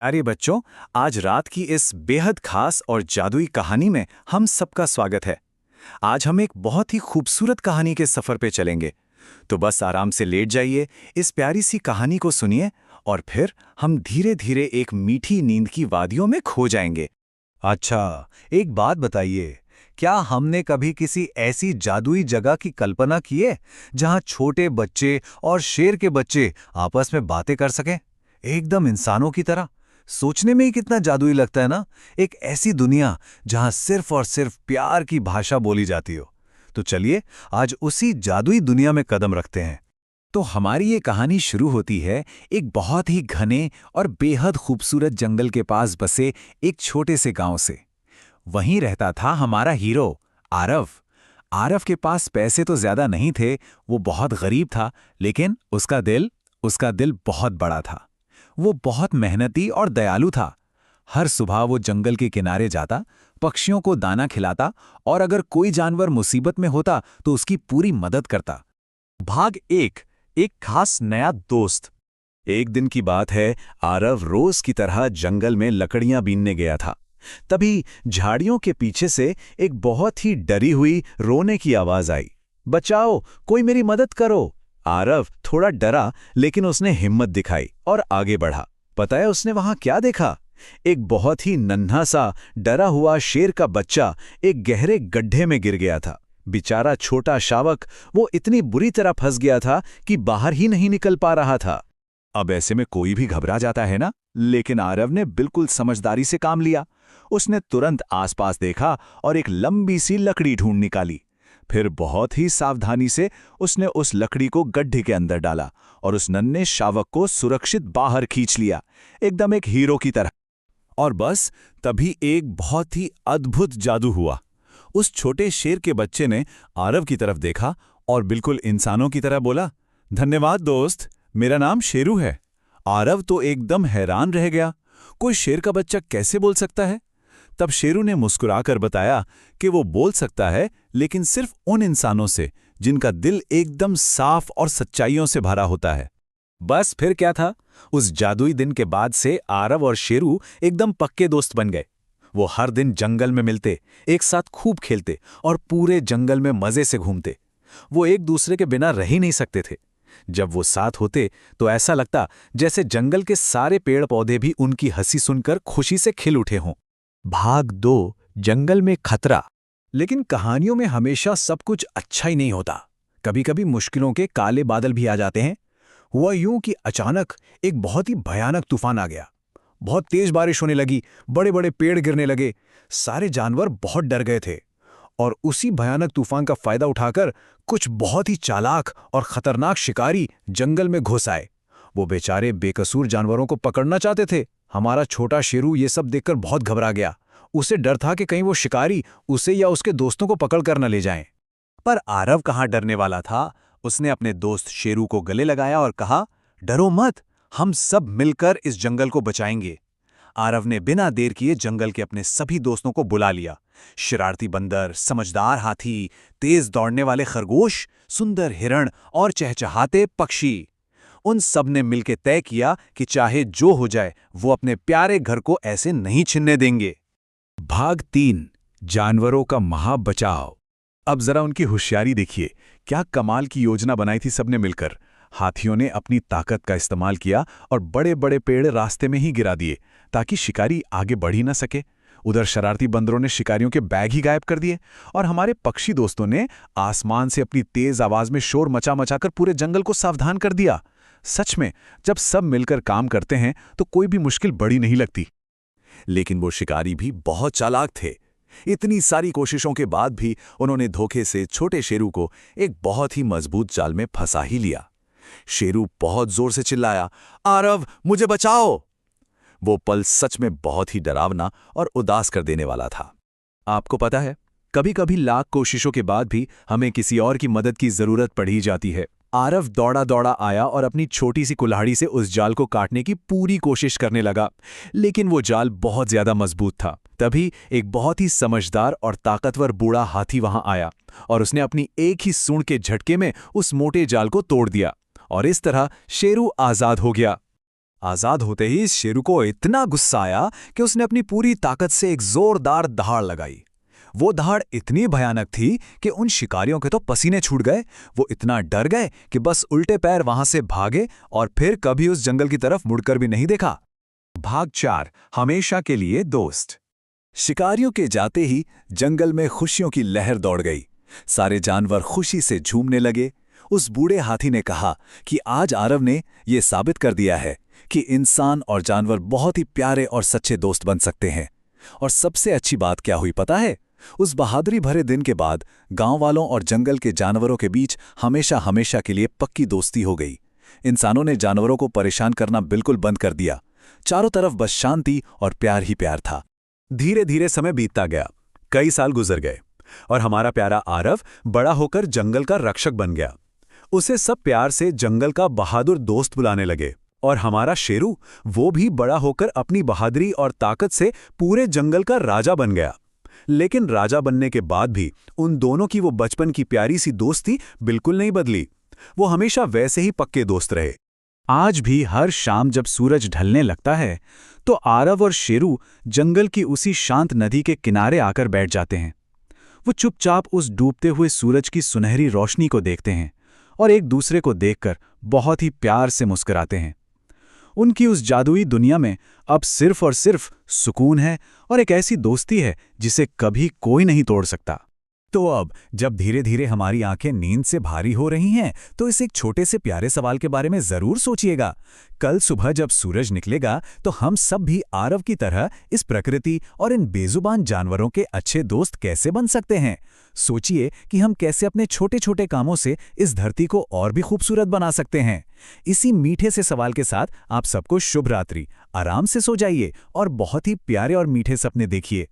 अरे बच्चों, आज रात की इस बेहद खास और जादुई कहानी में हम सबका स्वागत है। आज हम एक बहुत ही खूबसूरत कहानी के सफर पे चलेंगे। तो बस आराम से लेट जाइए, इस प्यारी सी कहानी को सुनिए और फिर हम धीरे धीरे एक मीठी नींद की वादियों में खो जाएंगे। अच्छा, एक बात बताइए, क्या हमने कभी किसी ऐसी जादुई जगह की कल्पना की है, जहां छोटे बच्चे और शेर के बच्चे आपस में बातें कर सकें? एकदम इंसानों की तरह। सोचने में ही कितना जादुई लगता है ना, एक ऐसी दुनिया जहां सिर्फ और सिर्फ प्यार की भाषा बोली जाती हो। तो चलिए, आज उसी जादुई दुनिया में कदम रखते हैं। तो हमारी ये कहानी शुरू होती है एक बहुत ही घने और बेहद खूबसूरत जंगल के पास बसे एक छोटे से गांव से। वहीं रहता था हमारा हीरो आरव। आरव के पास पैसे तो ज्यादा नहीं थे, वो बहुत गरीब था, लेकिन उसका दिल बहुत बड़ा था। वो बहुत मेहनती और दयालु था। हर सुबह वो जंगल के किनारे जाता, पक्षियों को दाना खिलाता और अगर कोई जानवर मुसीबत में होता तो उसकी पूरी मदद करता। भाग एक खास नया दोस्त। एक दिन की बात है, आरव रोज की तरह जंगल में लकड़ियां बीनने गया था। तभी झाड़ियों के पीछे से एक बहुत ही डरी हुई रोने की आवाज आई। बचाओ, कोई मेरी मदद करो। आरव थोड़ा डरा, लेकिन उसने हिम्मत दिखाई और आगे बढ़ा। पता है उसने वहां क्या देखा? एक बहुत ही नन्हा सा डरा हुआ शेर का बच्चा एक गहरे गड्ढे में गिर गया था। बेचारा छोटा शावक, वो इतनी बुरी तरह फंस गया था कि बाहर ही नहीं निकल पा रहा था। अब ऐसे में कोई भी घबरा जाता है ना, लेकिन आरव ने बिल्कुल समझदारी से काम लिया। उसने तुरंत आसपास देखा और एक लंबी सी लकड़ी ढूंढ निकाली। फिर बहुत ही सावधानी से उसने उस लकड़ी को गड्ढे के अंदर डाला और उस नन्हे शावक को सुरक्षित बाहर खींच लिया, एकदम एक हीरो की तरह। और बस तभी एक बहुत ही अद्भुत जादू हुआ। उस छोटे शेर के बच्चे ने आरव की तरफ देखा और बिल्कुल इंसानों की तरह बोला, धन्यवाद दोस्त, मेरा नाम शेरू है। आरव तो एकदम हैरान रह गया, कोई शेर का बच्चा कैसे बोल सकता है? तब शेरू ने मुस्कुराकर बताया कि वो बोल सकता है, लेकिन सिर्फ उन इंसानों से जिनका दिल एकदम साफ और सच्चाइयों से भरा होता है। बस फिर क्या था, उस जादुई दिन के बाद से आरव और शेरू एकदम पक्के दोस्त बन गए। वो हर दिन जंगल में मिलते, एक साथ खूब खेलते और पूरे जंगल में मजे से घूमते। वो एक दूसरे के बिना रह ही नहीं सकते थे। जब वो साथ होते तो ऐसा लगता जैसे जंगल के सारे पेड़ पौधे भी उनकी हंसी सुनकर खुशी से खिल उठे हों। भाग 2, जंगल में खतरा। लेकिन कहानियों में हमेशा सब कुछ अच्छा ही नहीं होता। कभी कभी मुश्किलों के काले बादल भी आ जाते हैं। हुआ यूं कि अचानक एक बहुत ही भयानक तूफान आ गया। बहुत तेज बारिश होने लगी, बड़े बड़े पेड़ गिरने लगे। सारे जानवर बहुत डर गए थे और उसी भयानक तूफान का फायदा उठाकर कुछ बहुत ही चालाक और खतरनाक शिकारी जंगल में घुस आए। वो बेचारे बेकसूर जानवरों को पकड़ना चाहते थे। हमारा छोटा शेरू ये सब देखकर बहुत घबरा गया। उसे डर था कि कहीं वो शिकारी उसे या उसके दोस्तों को पकड़ कर न ले जाएं। पर आरव कहाँ डरने वाला था। उसने अपने दोस्त शेरू को गले लगाया और कहा, डरो मत, हम सब मिलकर इस जंगल को बचाएंगे। आरव ने बिना देर किए जंगल के अपने सभी दोस्तों को बुला लिया। शरारती बंदर, समझदार हाथी, तेज दौड़ने वाले खरगोश, सुंदर हिरण और चहचहाते पक्षी। उन सब ने मिलकर तय किया कि चाहे जो हो जाए, वो अपने प्यारे घर को ऐसे नहीं छिनने देंगे। भाग 3, जानवरों का महाबचाव। अब जरा उनकी होशियारी देखिए, क्या कमाल की योजना बनाई थी सबने मिलकर। हाथियों ने अपनी ताकत का इस्तेमाल किया और बड़े बड़े पेड़ रास्ते में ही गिरा दिए ताकि शिकारी आगे बढ़ ही न सके। उधर शरारती बंदरों ने शिकारियों के बैग ही गायब कर दिए और हमारे पक्षी दोस्तों ने आसमान से अपनी तेज आवाज में शोर मचा मचाकर पूरे जंगल को सावधान कर दिया। सच में, जब सब मिलकर काम करते हैं तो कोई भी मुश्किल बड़ी नहीं लगती। लेकिन वो शिकारी भी बहुत चालाक थे। इतनी सारी कोशिशों के बाद भी उन्होंने धोखे से छोटे शेरू को एक बहुत ही मजबूत जाल में फंसा ही लिया। शेरू बहुत जोर से चिल्लाया, आरव, मुझे बचाओ। वो पल सच में बहुत ही डरावना और उदास कर देने वाला था। आपको पता है, कभी कभी लाख कोशिशों के बाद भी हमें किसी और की मदद की जरूरत पड़ ही जाती है। आरव दौड़ा दौड़ा आया और अपनी छोटी सी कुल्हाड़ी से उस जाल को काटने की पूरी कोशिश करने लगा, लेकिन वो जाल बहुत ज्यादा मजबूत था। तभी एक बहुत ही समझदार और ताकतवर बूढ़ा हाथी वहां आया और उसने अपनी एक ही सूंड के झटके में उस मोटे जाल को तोड़ दिया और इस तरह शेरू आजाद हो गया। आजाद होते ही शेरू को इतना गुस्सा आया कि उसने अपनी पूरी ताकत से एक जोरदार दहाड़ लगाई। वो दहाड़ इतनी भयानक थी कि उन शिकारियों के तो पसीने छूट गए। वो इतना डर गए कि बस उल्टे पैर वहां से भागे और फिर कभी उस जंगल की तरफ मुड़कर भी नहीं देखा। भाग 4, हमेशा के लिए दोस्त। शिकारियों के जाते ही जंगल में खुशियों की लहर दौड़ गई। सारे जानवर खुशी से झूमने लगे। उस बूढ़े हाथी ने कहा कि आज आरव ने यह साबित कर दिया है कि इंसान और जानवर बहुत ही प्यारे और सच्चे दोस्त बन सकते हैं। और सबसे अच्छी बात क्या हुई पता है? उस बहादुरी भरे दिन के बाद गांव वालों और जंगल के जानवरों के बीच हमेशा हमेशा के लिए पक्की दोस्ती हो गई। इंसानों ने जानवरों को परेशान करना बिल्कुल बंद कर दिया। चारों तरफ बस शांति और प्यार ही प्यार था। धीरे धीरे समय बीतता गया। कई साल गुजर गए और हमारा प्यारा आरव बड़ा होकर जंगल का रक्षक बन गया। उसे सब प्यार से जंगल का बहादुर दोस्त बुलाने लगे। और हमारा शेरू, वो भी बड़ा होकर अपनी बहादुरी और ताकत से पूरे जंगल का राजा बन गया। लेकिन राजा बनने के बाद भी उन दोनों की वो बचपन की प्यारी सी दोस्ती बिल्कुल नहीं बदली। वो हमेशा वैसे ही पक्के दोस्त रहे। आज भी हर शाम जब सूरज ढलने लगता है तो आरव और शेरू जंगल की उसी शांत नदी के किनारे आकर बैठ जाते हैं। वो चुपचाप उस डूबते हुए सूरज की सुनहरी रोशनी को देखते हैं और एक दूसरे को देखकर बहुत ही प्यार से मुस्कुराते हैं। उनकी उस जादुई दुनिया में अब सिर्फ और सिर्फ सुकून है और एक ऐसी दोस्ती है जिसे कभी कोई नहीं तोड़ सकता। तो अब जब धीरे धीरे हमारी आंखें नींद से भारी हो रही हैं, तो इस एक छोटे से प्यारे सवाल के बारे में जरूर सोचिएगा। कल सुबह जब सूरज निकलेगा तो हम सब भी आरव की तरह इस प्रकृति और इन बेजुबान जानवरों के अच्छे दोस्त कैसे बन सकते हैं। सोचिए कि हम कैसे अपने छोटे छोटे कामों से इस धरती को और भी खूबसूरत बना सकते हैं। इसी मीठे से सवाल के साथ आप सबको शुभ रात्रि। आराम से सो जाइए और बहुत ही प्यारे और मीठे सपने देखिए।